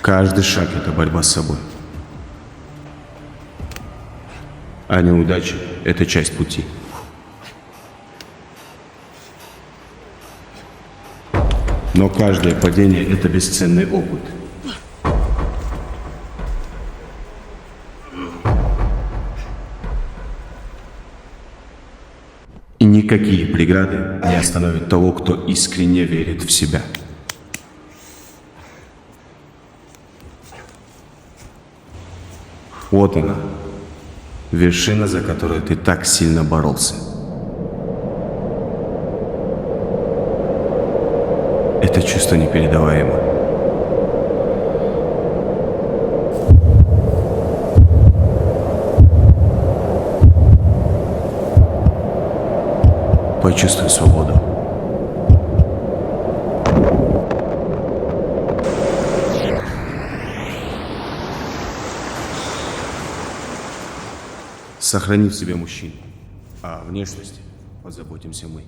Каждый шаг — это борьба с собой. А неудача — это часть пути. Но каждое падение — это бесценный опыт. И никакие преграды не остановят того, кто искренне верит в себя. Вот она, вершина, за которую ты так сильно боролся. Это чувство непередаваемо. Почувствуй свободу. Сохрани в себе мужчин, а о внешности позаботимся мы.